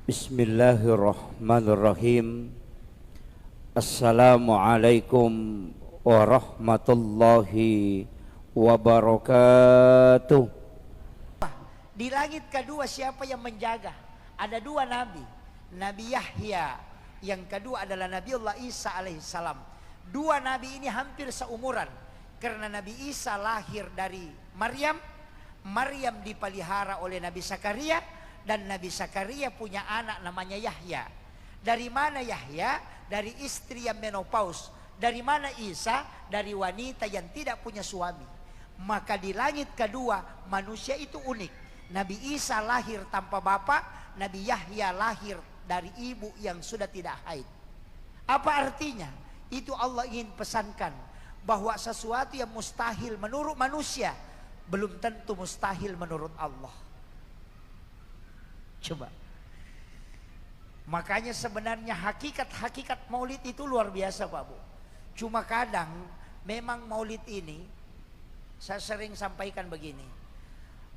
Bismillahirrahmanirrahim. Assalamualaikum warahmatullahi wabarakatuh. Di langit kedua siapa yang menjaga? Ada dua nabi. Nabi Yahya, yang kedua adalah Nabiullah Isa alaihissalam. Dua nabi ini hampir seumuran. Karena Nabi Isa lahir dari Maryam. Maryam dipelihara oleh Nabi Zakaria. Dan Nabi Zakaria punya anak namanya Yahya. Dari mana Yahya? Dari istri yang menopause. Dari mana Isa? Dari wanita yang tidak punya suami. Maka di langit kedua manusia itu unik. Nabi Isa lahir tanpa bapak. Nabi Yahya lahir dari ibu yang sudah tidak haid. Apa artinya? Itu Allah ingin pesankan bahwa sesuatu yang mustahil menurut manusia belum tentu mustahil menurut Allah. Coba. Makanya sebenarnya hakikat maulid itu luar biasa Pak Bu. Cuma kadang memang maulid ini saya sering sampaikan begini.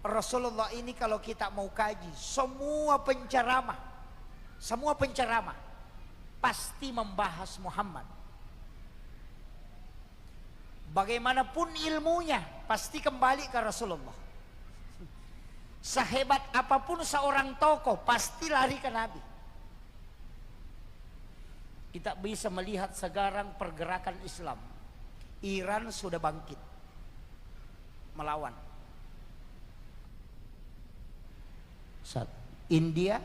Rasulullah ini kalau kita mau kaji, semua penceramah pasti membahas Muhammad. Bagaimanapun ilmunya pasti kembali ke Rasulullah. Sehebat apapun seorang tokoh pasti lari ke Nabi. Kita bisa melihat sekarang pergerakan Islam. Iran sudah bangkit melawan. India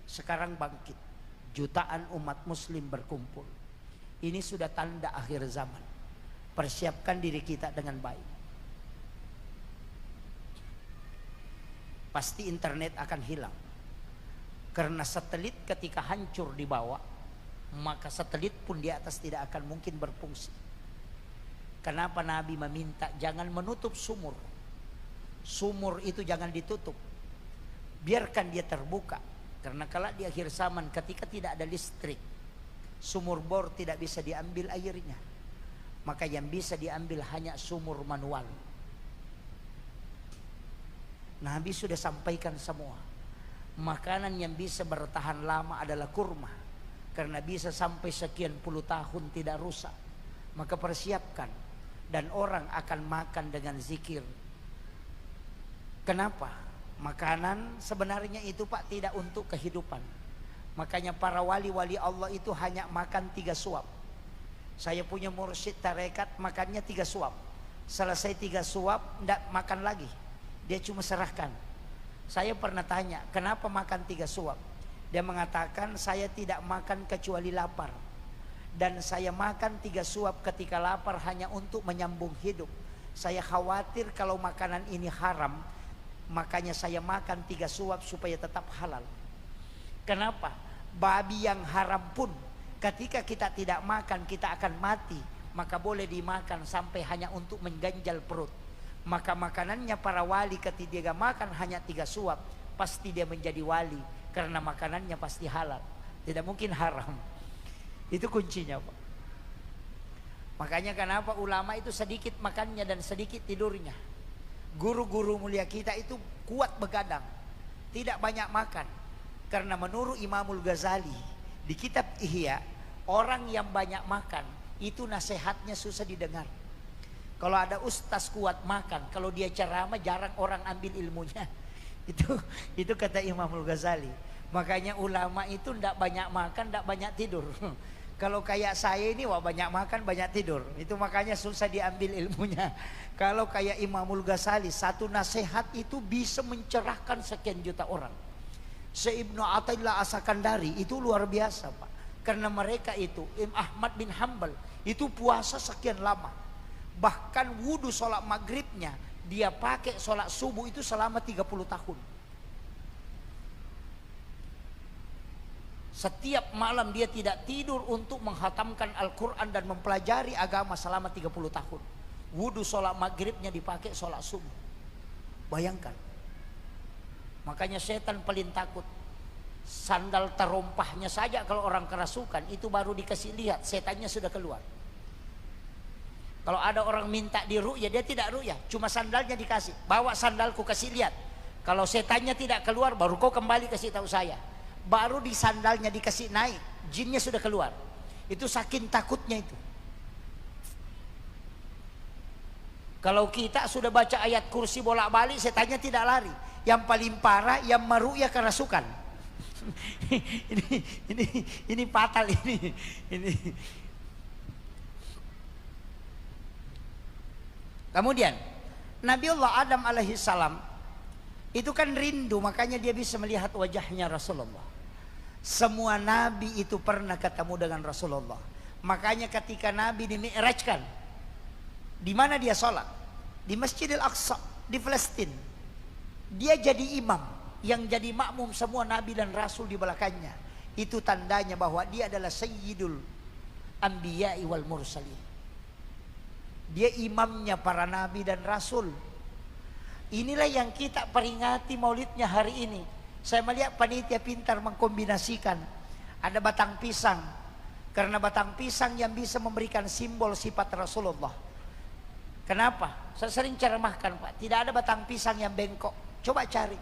sekarang bangkit. Jutaan umat muslim berkumpul. Ini sudah tanda akhir zaman. Persiapkan diri kita dengan baik. Pasti internet akan hilang. Karena satelit ketika hancur di bawah, maka satelit pun di atas tidak akan mungkin berfungsi. Kenapa Nabi meminta jangan menutup sumur? Sumur itu jangan ditutup. Biarkan dia terbuka. Karena kalau di akhir zaman ketika tidak ada listrik, sumur bor tidak bisa diambil airnya. Maka yang bisa diambil hanya sumur manual. Nabi sudah sampaikan semua. Makanan yang bisa bertahan lama adalah kurma. Karena bisa sampai sekian puluh tahun tidak rusak. Maka persiapkan. Dan orang akan makan dengan zikir. Kenapa? Makanan sebenarnya itu Pak tidak untuk kehidupan. Makanya para wali-wali Allah itu hanya makan 3 suap. Saya punya mursyid tarekat makannya 3 suap. Selesai 3 suap tidak makan lagi. Dia cuma serahkan. Saya pernah tanya, kenapa makan 3 suap? Dia mengatakan, saya tidak makan kecuali lapar. Dan saya makan 3 suap ketika lapar hanya untuk menyambung hidup. Saya khawatir kalau makanan ini haram, makanya saya makan 3 suap supaya tetap halal. Kenapa? Babi yang haram pun, ketika kita tidak makan, kita akan mati. Maka boleh dimakan sampai hanya untuk mengganjal perut. Maka makanannya para wali ketika dia makan hanya 3 suap, pasti dia menjadi wali. Karena makanannya pasti halal, tidak mungkin haram. Itu kuncinya Pak. Makanya kenapa ulama itu sedikit makannya dan sedikit tidurnya. Guru-guru mulia kita itu kuat begadang, tidak banyak makan. Karena menurut Imamul Ghazali di kitab Ihya, orang yang banyak makan itu nasihatnya susah didengar. Kalau ada ustaz kuat makan, kalau dia ceramah jarang orang ambil ilmunya. Itu kata Imamul Ghazali. Makanya ulama itu tidak banyak makan, tidak banyak tidur. Kalau kayak saya ini wah banyak makan, banyak tidur. Itu makanya susah diambil ilmunya. Kalau kayak Imamul Ghazali, satu nasihat itu bisa mencerahkan sekian juta orang. Ibnu Athaillah As-Sakandari itu luar biasa Pak. Karena mereka itu, Imam Ahmad bin Hanbal itu puasa sekian lama. Bahkan wudhu sholat maghribnya dia pakai sholat subuh itu selama 30 tahun. Setiap malam dia tidak tidur untuk menghatamkan Al-Quran dan mempelajari agama selama 30 tahun. Wudhu sholat maghribnya dipakai sholat subuh. Bayangkan. Makanya setan paling takut. Sandal terompahnya saja kalau orang kerasukan itu baru dikasih lihat setannya sudah keluar. Kalau ada orang minta diru'yah, dia tidak ru'yah, cuma sandalnya dikasih. Bawa sandalku kasih lihat. Kalau setannya tidak keluar, baru kau kembali kasih tahu saya. baru di sandalnya dikasih naik, jinnya sudah keluar. Itu saking takutnya itu. Kalau kita sudah baca ayat kursi bolak-balik, setannya tidak lari. Yang paling parah yang meru'yah kerasukan. ini fatal ini. Kemudian Nabiullah Adam alaihi salam itu kan rindu, makanya dia bisa melihat wajahnya Rasulullah. Semua nabi itu pernah ketemu dengan Rasulullah. Makanya ketika Nabi dimi'rajkan, di mana dia sholat? Di Masjidil Aqsa, di Palestina. Dia jadi imam, yang jadi makmum semua nabi dan rasul di belakangnya. Itu tandanya bahwa dia adalah sayyidul anbiya'i wal mursalin. Dia imamnya para nabi dan rasul. Inilah yang kita peringati maulidnya hari ini. Saya melihat panitia pintar mengkombinasikan. Ada batang pisang, karena batang pisang yang bisa memberikan simbol sifat Rasulullah. Kenapa? Saya sering ceramahkan, Pak, tidak ada batang pisang yang bengkok. Coba cari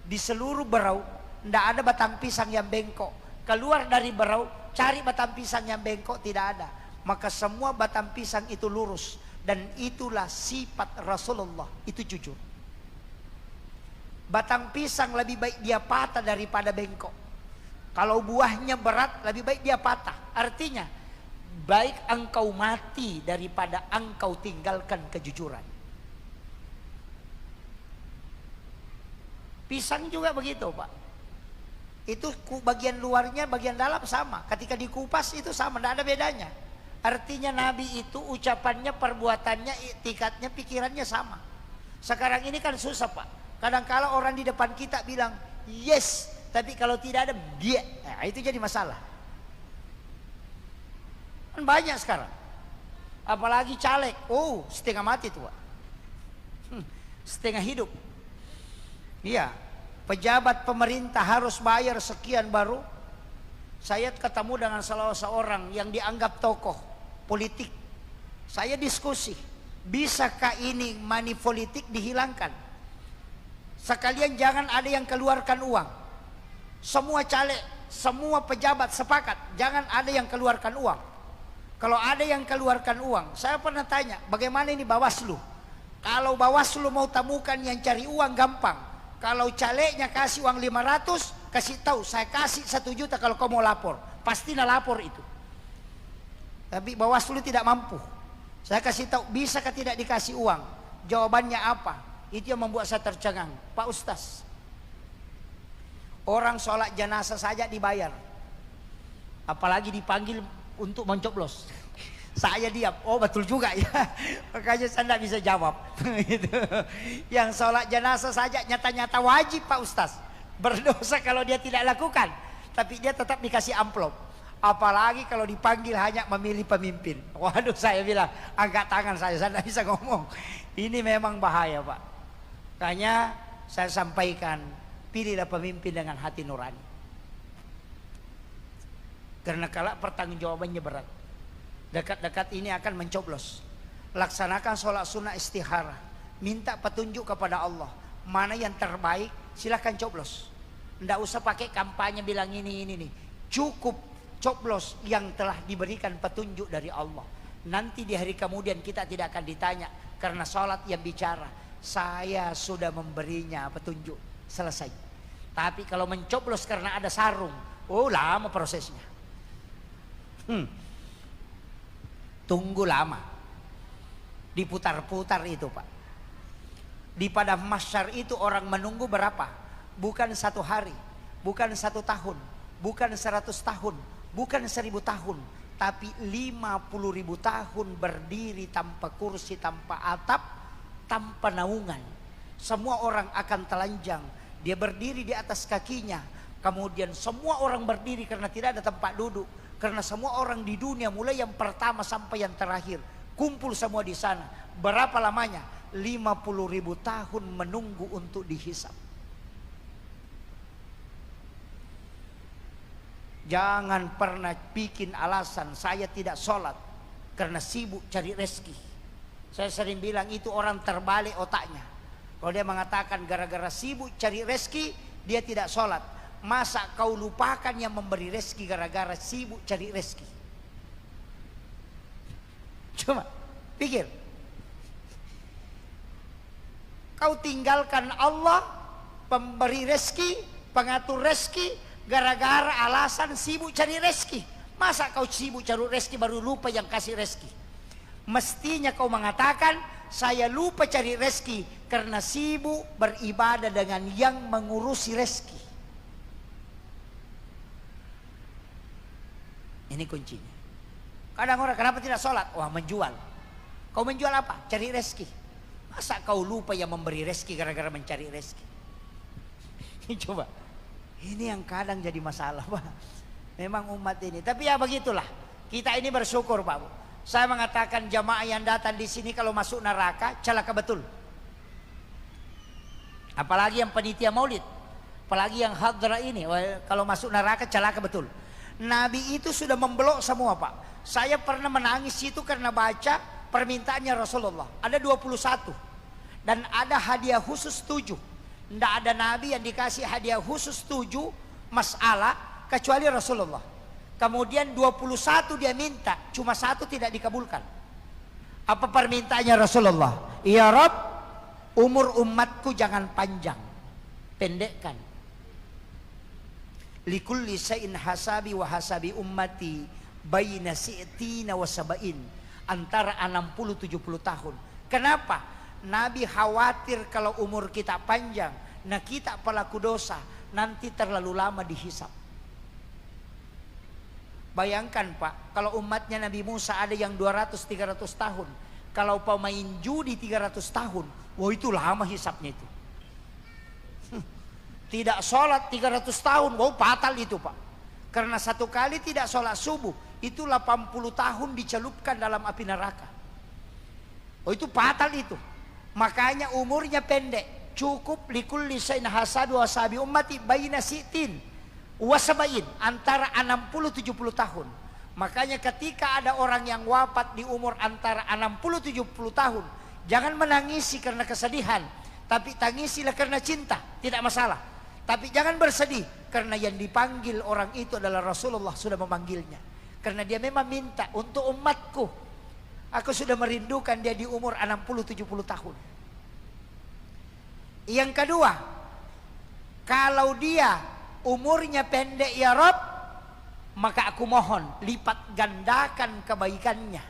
di seluruh Berau, tidak ada batang pisang yang bengkok. Keluar dari Berau, cari batang pisang yang bengkok, tidak ada. Maka semua batang pisang itu lurus, dan itulah sifat Rasulullah, itu jujur. Batang pisang lebih baik dia patah daripada bengkok. Kalau buahnya berat, lebih baik dia patah. Artinya baik engkau mati daripada engkau tinggalkan kejujuran. Pisang juga begitu, Pak. Itu bagian luarnya, bagian dalam sama. Ketika dikupas itu sama, tidak ada bedanya. Artinya Nabi itu ucapannya, perbuatannya, iktikadnya, pikirannya sama. Sekarang ini kan susah, Pak. Kadang-kala orang di depan kita bilang yes, tapi kalau tidak ada dia, nah, itu jadi masalah. Kan banyak sekarang. Apalagi caleg, oh setengah mati tuh, Pak. Setengah hidup. Iya, pejabat pemerintah harus bayar sekian baru. Saya ketemu dengan salah seorang yang dianggap tokoh politik. Saya diskusi, bisakah ini money politik dihilangkan? Sekalian jangan ada yang keluarkan uang. Semua caleg, semua pejabat sepakat, jangan ada yang keluarkan uang. Kalau ada yang keluarkan uang, saya pernah tanya, bagaimana ini Bawaslu? Kalau Bawaslu mau temukan yang cari uang gampang. Kalau calegnya kasih uang 500, kasih tahu saya kasih 1 juta kalau kau mau lapor. Pasti lapor itu. Tapi Bawaslu tidak mampu. Saya kasih tahu, bisakah tidak dikasih uang? Jawabannya apa? Itu yang membuat saya tercengang. Pak Ustaz, orang sholat jenazah saja dibayar, apalagi dipanggil untuk mencoblos. Saya diam, oh betul juga ya. Makanya saya tidak bisa jawab. Yang sholat jenazah saja nyata-nyata wajib, Pak Ustaz. Berdosa kalau dia tidak lakukan, tapi dia tetap dikasih amplop. Apalagi kalau dipanggil hanya memilih pemimpin. Waduh, saya bilang angkat tangan saya tidak bisa ngomong. Ini memang bahaya, Pak. Makanya saya sampaikan, pilihlah pemimpin dengan hati nurani. Karena kalau pertanggungjawabannya berat. Dekat-dekat ini akan mencoblos. Laksanakan sholat sunnah istikharah. Minta petunjuk kepada Allah. Mana yang terbaik, silahkan coblos. Tidak usah pakai kampanye bilang ini. Cukup coblos yang telah diberikan petunjuk dari Allah. Nanti di hari kemudian kita tidak akan ditanya. Karena sholat yang bicara, saya sudah memberinya petunjuk. Selesai. Tapi kalau mencoblos karena ada sarung, oh lama prosesnya. Tunggu lama. Diputar-putar itu, Pak. Di padang mahsyar itu orang menunggu berapa? Bukan 1 hari, bukan 1 tahun, bukan 100 tahun, bukan 1000 tahun, tapi 50.000 tahun berdiri tanpa kursi, tanpa atap, tanpa naungan. Semua orang akan telanjang. Dia berdiri di atas kakinya. Kemudian semua orang berdiri karena tidak ada tempat duduk. Karena semua orang di dunia mulai yang pertama sampai yang terakhir kumpul semua di sana. Berapa lamanya? 50.000 tahun menunggu untuk dihisab. Jangan pernah bikin alasan saya tidak sholat karena sibuk cari rezeki. Saya sering bilang itu orang terbalik otaknya. Kalau dia mengatakan gara-gara sibuk cari rezeki dia tidak sholat, Masa kau lupakan yang memberi rezeki gara-gara sibuk cari rezeki? Coba pikir. Kau tinggalkan Allah pemberi rezeki, pengatur rezeki, gara-gara alasan sibuk cari rezeki. Masa kau sibuk cari rezeki baru lupa yang kasih rezeki? Mestinya kau mengatakan, saya lupa cari rezeki karena sibuk beribadah dengan yang mengurusi rezeki. Ini kuncinya. Kadang orang kenapa tidak sholat? Wah, menjual. Kau menjual apa? Cari rezeki. Masa kau lupa yang memberi rezeki gara-gara mencari rezeki? Coba. Ini yang kadang jadi masalah, Pak. Memang umat ini. Tapi ya begitulah. Kita ini bersyukur, Pak. Saya mengatakan jamaah yang datang di sini kalau masuk neraka celaka betul. Apalagi yang panitia maulid, apalagi yang hadrah ini, kalau masuk neraka celaka betul. Nabi itu sudah memblok semua, Pak. Saya pernah menangis itu karena baca permintaannya Rasulullah. Ada 21 dan ada hadiah khusus 7. Tidak ada Nabi yang dikasih hadiah khusus 7 masalah kecuali Rasulullah. Kemudian 21 dia minta, cuma 1 tidak dikabulkan. Apa permintaannya Rasulullah? Ya Rabb, umur umatku jangan panjang, pendekkan. Likulli syai'in hasabi wa hasabi ummati baina si'tina wa sab'in, antara 60-70 tahun. Kenapa? Nabi khawatir kalau umur kita panjang, nah kita pelaku dosa nanti terlalu lama dihisap. Bayangkan, Pak, kalau umatnya Nabi Musa ada yang 200-300 tahun, kalau pemain judi 300 tahun, wah itu lama hisapnya itu. Tidak sholat 300 tahun, wow fatal itu, Pak. Karena satu kali tidak sholat subuh, itu 80 tahun dicelupkan dalam api neraka. Oh itu fatal itu. Makanya umurnya pendek. Cukup likulli syai'in hasadu wasabi ummati baina si'tin wasabain, antara 60-70 tahun. Makanya ketika ada orang yang wafat di umur antara 60-70 tahun, jangan menangisi karena kesedihan, tapi tangisilah karena cinta, tidak masalah. Tapi jangan bersedih karena yang dipanggil orang itu adalah Rasulullah sudah memanggilnya. Karena dia memang minta untuk umatku. Aku sudah merindukan dia di umur 60-70 tahun. Yang kedua, kalau dia umurnya pendek ya Rob, maka aku mohon lipat gandakan kebaikannya.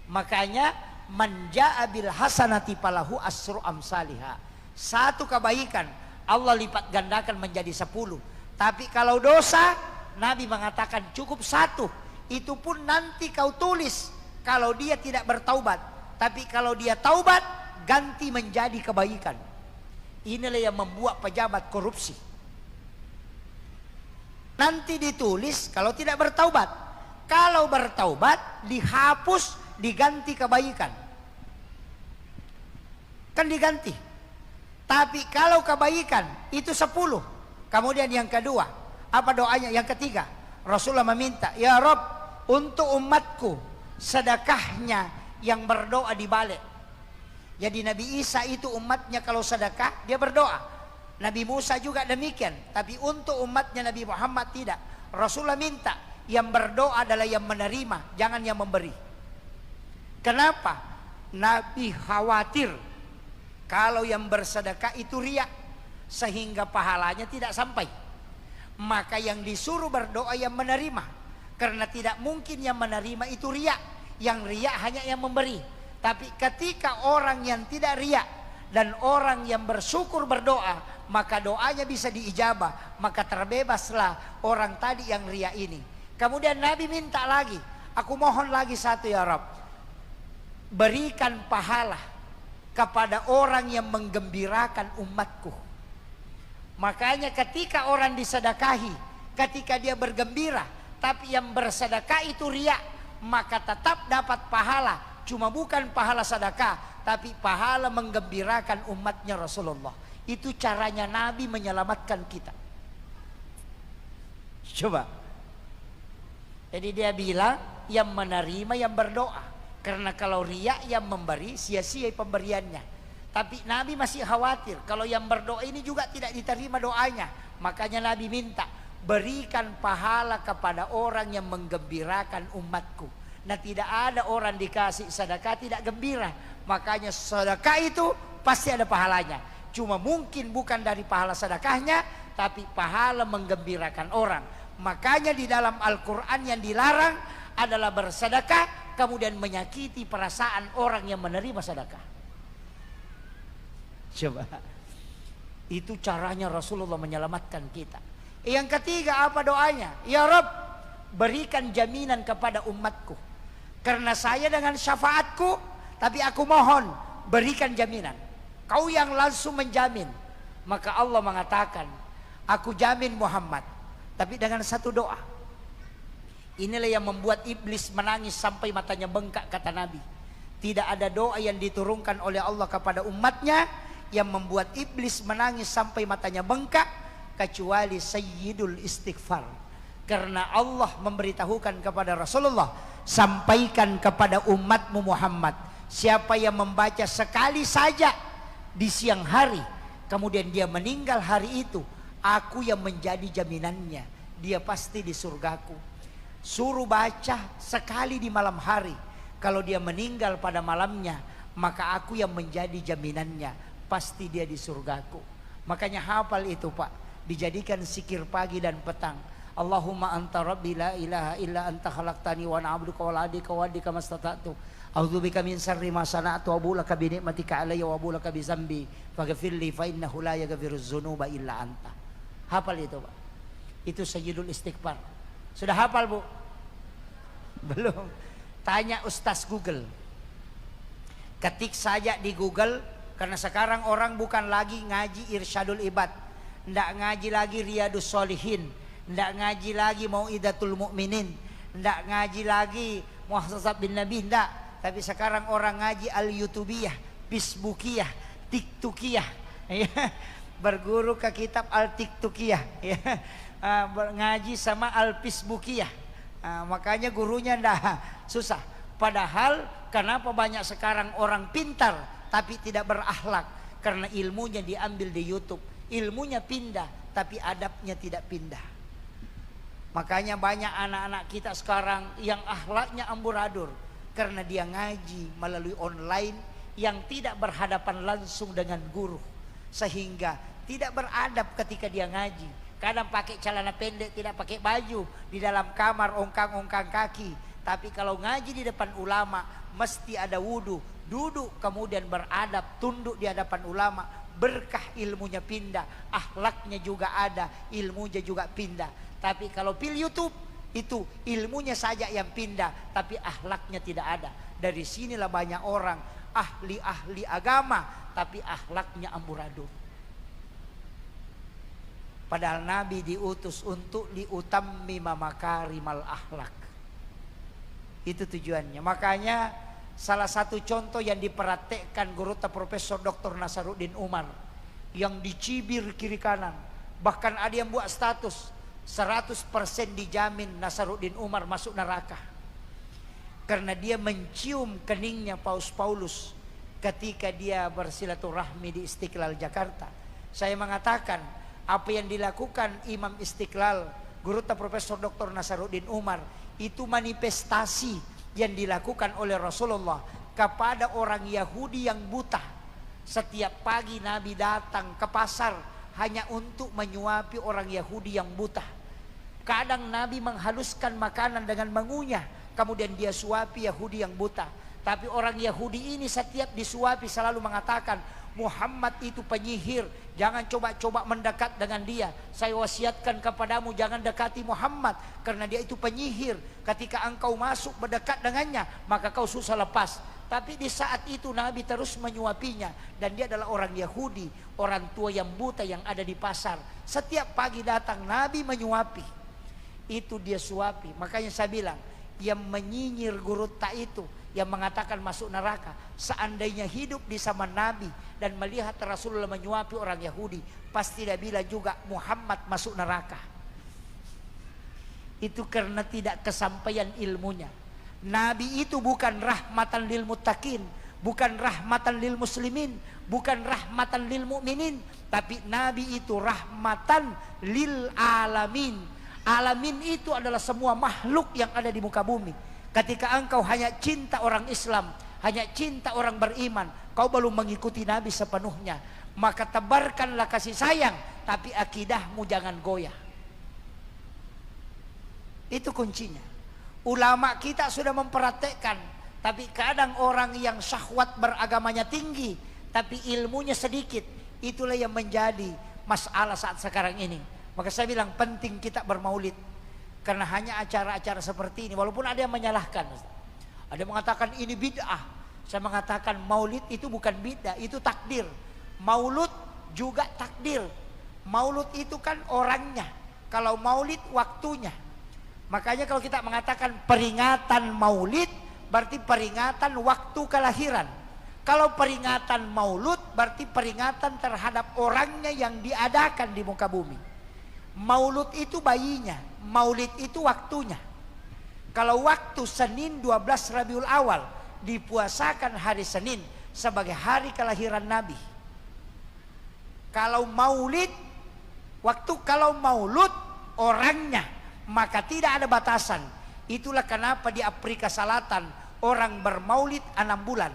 Makanya manja bil hasanati falahu asru amsalihha. Satu kebaikan Allah lipat gandakan menjadi 10. Tapi kalau dosa, Nabi mengatakan cukup 1. Itu pun nanti kau tulis kalau dia tidak bertaubat. Tapi kalau dia taubat, ganti menjadi kebaikan. Inilah yang membuat pejabat korupsi. Nanti ditulis kalau tidak bertaubat. Kalau bertaubat, dihapus, diganti kebaikan. Kan diganti. Tapi kalau kebaikan itu 10. Kemudian yang kedua, apa doanya? Yang ketiga, Rasulullah meminta, ya Rob, untuk umatku sedekahnya yang berdoa dibalik. Jadi Nabi Isa itu umatnya kalau sedekah dia berdoa. Nabi Musa juga demikian. Tapi untuk umatnya Nabi Muhammad tidak. Rasulullah minta yang berdoa adalah yang menerima, jangan yang memberi. Kenapa? Nabi khawatir kalau yang bersedekah itu riya, sehingga pahalanya tidak sampai. Maka yang disuruh berdoa yang menerima, karena tidak mungkin yang menerima itu riya. Yang riya hanya yang memberi. Tapi ketika orang yang tidak riya dan orang yang bersyukur berdoa, maka doanya bisa diijabah. Maka terbebaslah orang tadi yang riya ini. Kemudian Nabi minta lagi, aku mohon lagi satu ya Rabb, berikan pahala kepada orang yang menggembirakan umatku. Makanya ketika orang disedekahi, ketika dia bergembira, tapi yang bersedekah itu riya, maka tetap dapat pahala. Cuma bukan pahala sedekah, tapi pahala menggembirakan umatnya Rasulullah. Itu caranya Nabi menyelamatkan kita. Coba. Jadi dia bilang yang menerima yang berdoa. Karena kalau riya yang memberi, sia-sia pemberiannya. Tapi Nabi masih khawatir kalau yang berdoa ini juga tidak diterima doanya. Makanya Nabi minta, berikan pahala kepada orang yang menggembirakan umatku. Nah, tidak ada orang dikasih sedekah tidak gembira. Makanya sedekah itu pasti ada pahalanya. Cuma mungkin bukan dari pahala sedekahnya, tapi pahala menggembirakan orang. Makanya di dalam Al-Quran yang dilarang adalah bersedekah kemudian menyakiti perasaan orang yang menerima sedekah. Coba, itu caranya Rasulullah menyelamatkan kita. Yang ketiga apa doanya? Ya Rabb, berikan jaminan kepada umatku. Karena saya dengan syafaatku, tapi aku mohon berikan jaminan. Kau yang langsung menjamin. Maka Allah mengatakan, aku jamin Muhammad, tapi dengan satu doa. Inilah yang membuat iblis menangis sampai matanya bengkak, kata Nabi. Tidak ada doa yang diturunkan oleh Allah kepada umatnya yang membuat iblis menangis sampai matanya bengkak kecuali sayyidul istighfar. Karena Allah memberitahukan kepada Rasulullah, sampaikan kepada umatmu Muhammad, siapa yang membaca sekali saja di siang hari kemudian dia meninggal hari itu, aku yang menjadi jaminannya, dia pasti di surgaku. Suruh baca sekali di malam hari, kalau dia meninggal pada malamnya, maka aku yang menjadi jaminannya, pasti dia di surgaku. Makanya hafal itu Pak, dijadikan zikir pagi dan petang. Allahumma anta rabbi la ilaha illa anta khalaqtani wa ana abduka wa ladika wa adika mastata'tu a'udzubika min syarri ma sana'tu wa bulaka bi ni'matika alayya wa bulaka bi zambi faghfirli fa innahu la yaghfiruz dzunuba illa anta. Hafal itu Pak, itu sayyidul istighfar. Sudah hafal Bu? Belum? Tanya Ustaz Google, ketik saja di Google. Karena sekarang orang bukan lagi ngaji Irsyadul Ibad, ndak ngaji lagi Riyadus Sholihin, ndak ngaji lagi Mau'idatul Mukminin, ndak ngaji lagi Muhasasab bin Nabi, ndak. Tapi sekarang orang ngaji Al-Yutubiyah, Facebookiyah, TikTokiyah, ya. Berguru ke kitab Al-Tiktokiyah, ya. Ngaji sama Al-Facebookiyah. Makanya gurunya ndak susah. Padahal kenapa banyak sekarang orang pintar tapi tidak berakhlak? Karena ilmunya diambil di YouTube, ilmunya pindah tapi adabnya tidak pindah. Makanya banyak anak-anak kita sekarang yang akhlaknya amburadul karena dia ngaji melalui online yang tidak berhadapan langsung dengan guru, sehingga tidak beradab ketika dia ngaji. Kadang pakai celana pendek, tidak pakai baju, di dalam kamar ongkang-ongkang kaki. Tapi kalau ngaji di depan ulama mesti ada wudu, duduk kemudian beradab, tunduk di hadapan ulama, berkah ilmunya pindah, akhlaknya juga ada, ilmunya juga pindah. Tapi kalau pil YouTube itu ilmunya saja yang pindah, tapi akhlaknya tidak ada. Dari sinilah banyak orang ahli-ahli agama tapi akhlaknya amburadul. Padahal Nabi diutus untuk liutammima makarimal akhlak. Itu tujuannya. Makanya salah satu contoh yang diperhatikan guru Profesor Dr. Nasaruddin Umar yang dicibir kiri kanan. Bahkan ada yang buat status 100% dijamin Nasaruddin Umar masuk neraka. Karena dia mencium keningnya Paus Paulus ketika dia bersilaturahmi di Istiqlal Jakarta. Saya mengatakan apa yang dilakukan Imam Istiqlal Guru Profesor Dr. Nasaruddin Umar itu manifestasi yang dilakukan oleh Rasulullah kepada orang Yahudi yang buta. Setiap pagi Nabi datang ke pasar hanya untuk menyuapi orang Yahudi yang buta. Kadang Nabi menghaluskan makanan dengan mengunyah, kemudian dia suapi Yahudi yang buta. Tapi orang Yahudi ini setiap disuapi selalu mengatakan, Muhammad itu penyihir, jangan coba-coba mendekat dengan dia. Saya wasiatkan kepadamu jangan dekati Muhammad karena dia itu penyihir. Ketika engkau masuk berdekat dengannya, maka kau susah lepas. Tapi di saat itu Nabi terus menyuapinya, dan dia adalah orang Yahudi, orang tua yang buta yang ada di pasar. Setiap pagi datang Nabi menyuapi. Itu dia suapi. Makanya saya bilang, yang menyinyir guru tak itu, yang mengatakan masuk neraka, seandainya hidup di zaman Nabi dan melihat Rasulullah menyuapi orang Yahudi, pasti dia bilang juga Muhammad masuk neraka. Itu karena tidak kesampaian ilmunya. Nabi itu bukan rahmatan lil muttaqin, bukan rahmatan lil muslimin, bukan rahmatan lil mukminin, tapi Nabi itu rahmatan lil alamin. Alamin itu adalah semua makhluk yang ada di muka bumi. Ketika engkau hanya cinta orang Islam, hanya cinta orang beriman, kau belum mengikuti Nabi sepenuhnya. Maka tebarkanlah kasih sayang, tapi akidahmu jangan goyah. Itu kuncinya. Ulama kita sudah mempraktekkan, tapi kadang orang yang syahwat beragamanya tinggi, tapi ilmunya sedikit. Itulah yang menjadi masalah saat sekarang ini. Maka saya bilang penting kita bermaulid. Karena hanya acara-acara seperti ini, walaupun ada yang menyalahkan, ada yang mengatakan ini bid'ah. Saya mengatakan maulid itu bukan bid'ah, itu takdir. Maulud juga takdir. Maulud itu kan orangnya, kalau maulid waktunya. Makanya kalau kita mengatakan peringatan maulid, berarti peringatan waktu kelahiran. Kalau peringatan maulud, berarti peringatan terhadap orangnya yang diadakan di muka bumi. Maulud itu bayinya, maulid itu waktunya. Kalau waktu Senin 12 Rabiul Awal, dipuasakan hari Senin sebagai hari kelahiran Nabi. Kalau maulid, kalau maulud orangnya, maka tidak ada batasan. Itulah kenapa di Afrika Selatan orang bermaulid 6 bulan.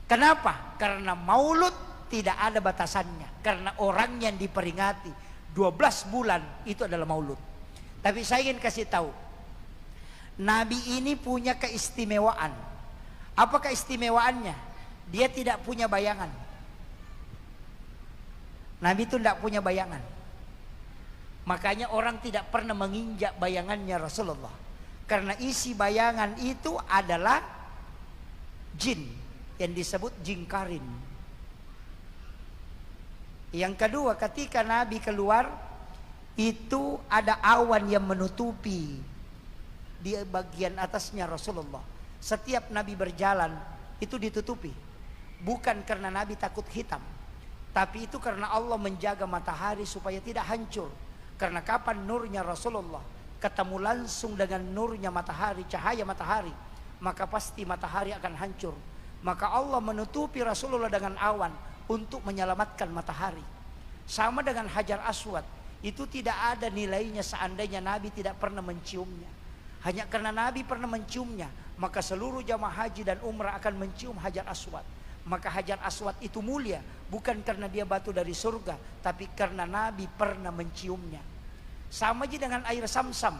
Kenapa? Karena maulud tidak ada batasannya. Karena orang yang diperingati 12 bulan itu adalah maulud. Tapi saya ingin kasih tahu, Nabi ini punya keistimewaan. Apa keistimewaannya? Dia tidak punya bayangan. Nabi itu tidak punya bayangan. Makanya orang tidak pernah menginjak bayangannya Rasulullah. Karena isi bayangan itu adalah jin yang disebut jin karin. Yang kedua, ketika Nabi keluar, itu ada awan yang menutupi di bagian atasnya Rasulullah. Setiap Nabi berjalan itu ditutupi. Bukan karena Nabi takut hitam, tapi itu karena Allah menjaga matahari supaya tidak hancur. Karena kapan nurnya Rasulullah ketemu langsung dengan nurnya matahari, cahaya matahari, maka pasti matahari akan hancur. Maka Allah menutupi Rasulullah dengan awan untuk menyelamatkan matahari. Sama dengan Hajar Aswad, itu tidak ada nilainya seandainya Nabi tidak pernah menciumnya. Hanya karena Nabi pernah menciumnya, maka seluruh jamaah haji dan umrah akan mencium Hajar Aswad. Maka Hajar Aswad itu mulia, bukan karena dia batu dari surga, tapi karena Nabi pernah menciumnya. Sama aja dengan air Samsam,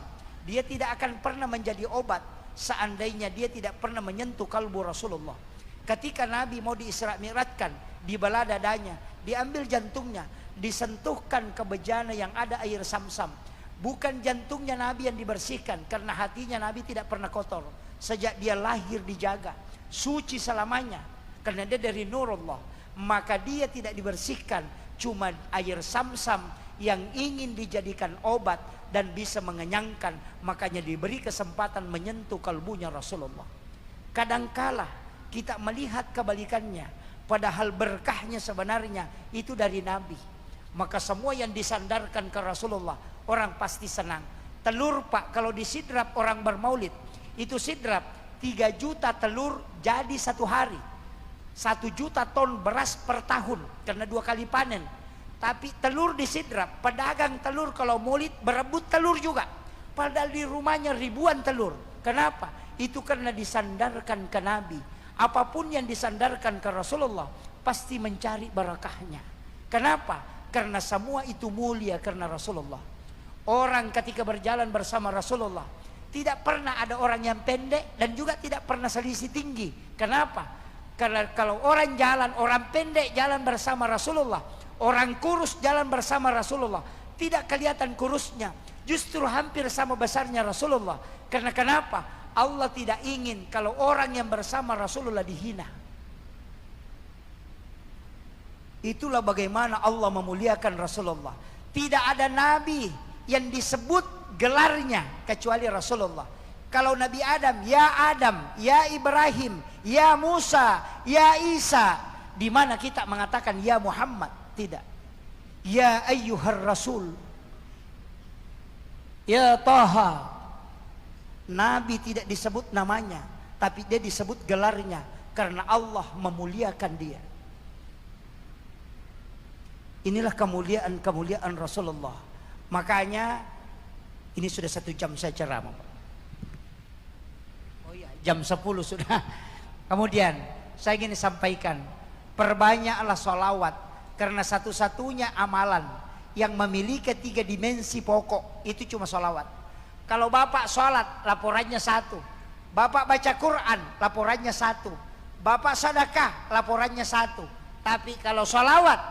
dia tidak akan pernah menjadi obat seandainya dia tidak pernah menyentuh kalbu Rasulullah. Ketika Nabi mau diisra mi'rajkan, dibelah dadanya, diambil jantungnya, disentuhkan ke bejana yang ada air Samsam. Bukan jantungnya Nabi yang dibersihkan, karena hatinya Nabi tidak pernah kotor. Sejak dia lahir dijaga, suci selamanya. Karena dia dari Nurullah, maka dia tidak dibersihkan. Cuma air Samsam yang ingin dijadikan obat dan bisa mengenyangkan, makanya diberi kesempatan menyentuh kalbunya Rasulullah. Kadangkala kita melihat kebalikannya, padahal berkahnya sebenarnya itu dari Nabi. Maka semua yang disandarkan ke Rasulullah, orang pasti senang. Telur pak, kalau disidrap orang bermaulid, itu sidrap 3 juta telur jadi 1 hari. 1 juta ton beras per tahun, karena 2 kali panen. Tapi telur disidrap, pedagang telur kalau maulid berebut telur juga. Padahal di rumahnya ribuan telur. Kenapa? Itu karena disandarkan ke Nabi. Apapun yang disandarkan ke Rasulullah pasti mencari barakahnya. Kenapa? Karena semua itu mulia karena Rasulullah. Orang ketika berjalan bersama Rasulullah, tidak pernah ada orang yang pendek dan juga tidak pernah selisih tinggi. Kenapa? Karena kalau orang jalan, orang pendek jalan bersama Rasulullah, orang kurus jalan bersama Rasulullah, tidak kelihatan kurusnya, justru hampir sama besarnya Rasulullah. Karena kenapa? Allah tidak ingin kalau orang yang bersama Rasulullah dihina. Itulah bagaimana Allah memuliakan Rasulullah. Tidak ada nabi yang disebut gelarnya kecuali Rasulullah. Kalau Nabi Adam, ya Ibrahim, ya Musa, ya Isa, di mana kita mengatakan ya Muhammad? Tidak. Ya ayyuhar rasul, ya Taha. Nabi tidak disebut namanya, tapi dia disebut gelarnya karena Allah memuliakan dia. Inilah kemuliaan Rasulullah. Makanya ini sudah 1 jam saya ceramah. Oh iya, jam 10 sudah. Kemudian saya ingin sampaikan, perbanyaklah sholawat, karena satu-satunya amalan yang memiliki 3 dimensi pokok itu cuma sholawat. Kalau bapak sholat laporannya 1, bapak baca Quran laporannya 1, bapak sedekah laporannya 1. Tapi kalau sholawat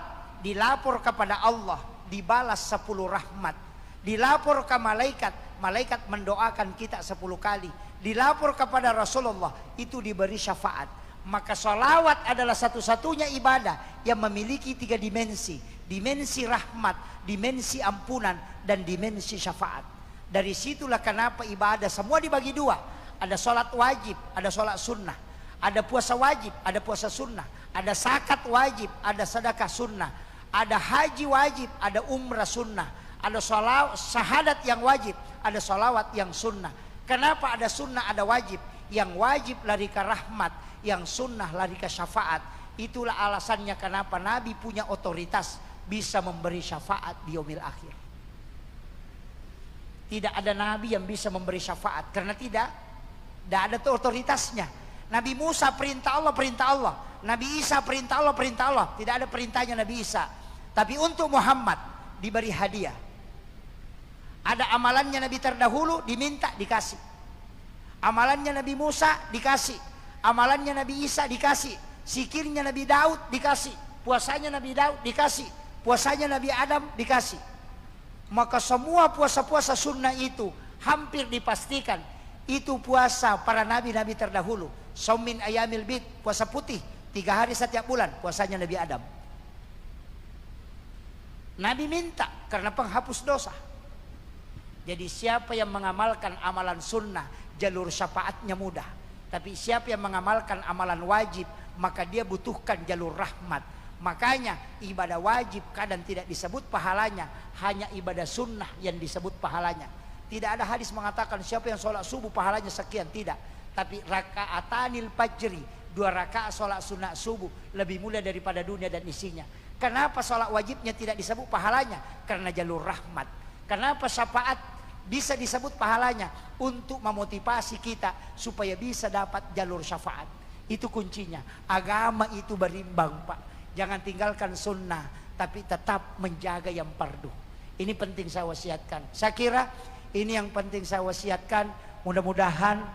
dilapor kepada Allah dibalas 10 rahmat, dilapor ke malaikat, malaikat mendoakan kita 10 kali, dilapor kepada Rasulullah itu diberi syafaat. Maka sholawat adalah satu-satunya ibadah yang memiliki 3 dimensi, dimensi rahmat, dimensi ampunan, dan dimensi syafaat. Dari situlah kenapa ibadah semua dibagi 2. Ada sholat wajib, ada sholat sunnah. Ada puasa wajib, ada puasa sunnah. Ada zakat wajib, ada sedekah sunnah. Ada haji wajib, ada umrah sunnah. Ada syahadat yang wajib, ada sholawat yang sunnah. Kenapa ada sunnah, ada wajib? Yang wajib lari ke rahmat, yang sunnah lari ke syafaat. Itulah alasannya kenapa Nabi punya otoritas bisa memberi syafaat di yaumil akhir. Tidak ada Nabi yang bisa memberi syafaat, karena tidak ada otoritasnya. Nabi Musa perintah Allah, perintah Allah. Nabi Isa perintah Allah, perintah Allah. Tidak ada perintahnya Nabi Isa. Tapi untuk Muhammad diberi hadiah. Ada amalannya Nabi terdahulu, diminta, dikasih. Amalannya Nabi Musa, dikasih. Amalannya Nabi Isa, dikasih. Zikirnya Nabi Daud, dikasih. Puasanya Nabi Daud, dikasih. Puasanya Nabi Adam, dikasih. Maka semua puasa-puasa sunnah itu hampir dipastikan itu puasa para nabi-nabi terdahulu. Saumin ayamil bid, puasa putih 3 hari setiap bulan, puasanya Nabi Adam. Nabi minta karena penghapus dosa. Jadi siapa yang mengamalkan amalan sunnah, jalur syafaatnya mudah. Tapi siapa yang mengamalkan amalan wajib, maka dia butuhkan jalur rahmat. Makanya ibadah wajib kadang tidak disebut pahalanya, hanya ibadah sunnah yang disebut pahalanya. Tidak ada hadis mengatakan siapa yang sholat subuh pahalanya sekian, tidak. Tapi rakaatanil fajri, 2 rakaat sholat sunnah subuh lebih mulia daripada dunia dan isinya. Kenapa sholat wajibnya tidak disebut pahalanya? Karena jalur rahmat. Kenapa syafaat bisa disebut pahalanya? Untuk memotivasi kita supaya bisa dapat jalur syafaat. Itu kuncinya. Agama itu berimbang, Pak. Jangan tinggalkan sunnah, tapi tetap menjaga yang fardu. Ini penting saya wasiatkan. Saya kira ini yang penting saya wasiatkan. Mudah-mudahan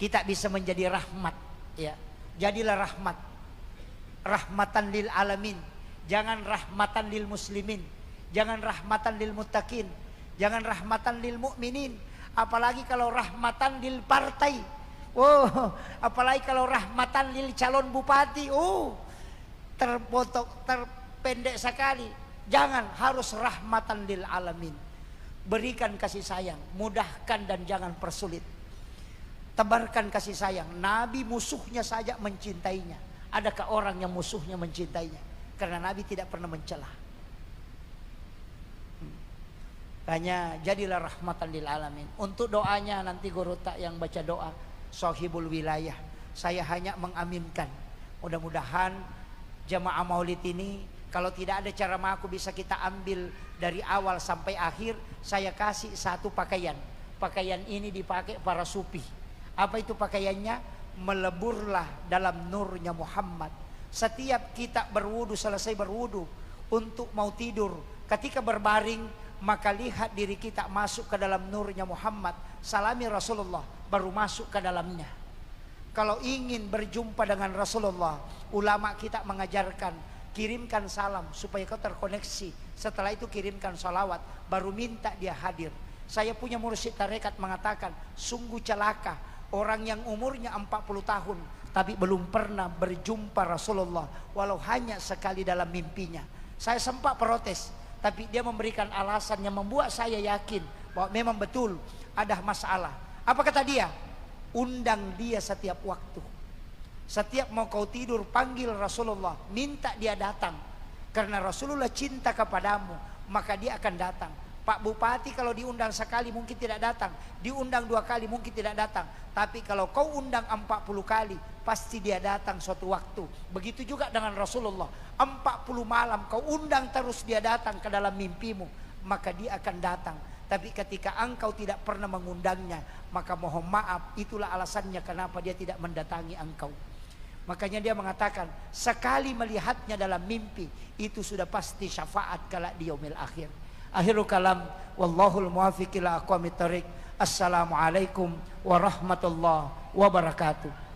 kita bisa menjadi rahmat. Ya, jadilah rahmat. Rahmatan lil alamin. Jangan rahmatan lil muslimin. Jangan rahmatan lil muttaqin. Jangan rahmatan lil mukminin. Apalagi kalau rahmatan lil partai. Oh, apalagi kalau rahmatan lil calon bupati. Oh, terpendek sekali. Jangan, harus rahmatan lil alamin. Berikan kasih sayang, mudahkan dan jangan persulit. Tebarkan kasih sayang. Nabi musuhnya saja mencintainya. Adakah orang yang musuhnya mencintainya? Karena Nabi tidak pernah mencela. Hanya jadilah rahmatan lil alamin. Untuk doanya nanti guru tak yang baca doa Sohibul Wilayah. Saya hanya mengaminkan. Mudah-mudahan jamaah maulid ini, kalau tidak ada cara aku bisa kita ambil dari awal sampai akhir. Saya kasih 1 pakaian. Pakaian ini dipakai para sufi. Apa itu pakaiannya? Meleburlah dalam nurnya Muhammad. Setiap kita berwudu, selesai berwudu, untuk mau tidur, ketika berbaring, maka lihat diri kita masuk ke dalam nurnya Muhammad. Salami Rasulullah, baru masuk ke dalamnya. Kalau ingin berjumpa dengan Rasulullah, ulama kita mengajarkan, kirimkan salam supaya kau terkoneksi. Setelah itu kirimkan salawat, baru minta dia hadir. Saya punya mursyid tarekat mengatakan, sungguh celaka orang yang umurnya 40 tahun tapi belum pernah berjumpa Rasulullah, walau hanya sekali dalam mimpinya. Saya sempat protes, tapi dia memberikan alasan yang membuat saya yakin bahwa memang betul ada masalah. Apa kata dia? Undang dia setiap waktu. Setiap mau kau tidur, panggil Rasulullah, minta dia datang. Karena Rasulullah cinta kepadamu, maka dia akan datang. Pak Bupati kalau diundang sekali mungkin tidak datang, diundang 2 kali mungkin tidak datang. Tapi kalau kau undang 40 kali, pasti dia datang suatu waktu. Begitu juga dengan Rasulullah. 40 malam kau undang terus dia datang ke dalam mimpimu, maka dia akan datang. Tapi ketika engkau tidak pernah mengundangnya, maka mohon maaf, itulah alasannya kenapa dia tidak mendatangi engkau. Makanya dia mengatakan, sekali melihatnya dalam mimpi, itu sudah pasti syafaat kelak di yaumil akhir. Akhirul kalam, wallahul muwaffiq ila aqwamit thoriq. Assalamualaikum warahmatullahi wabarakatuh.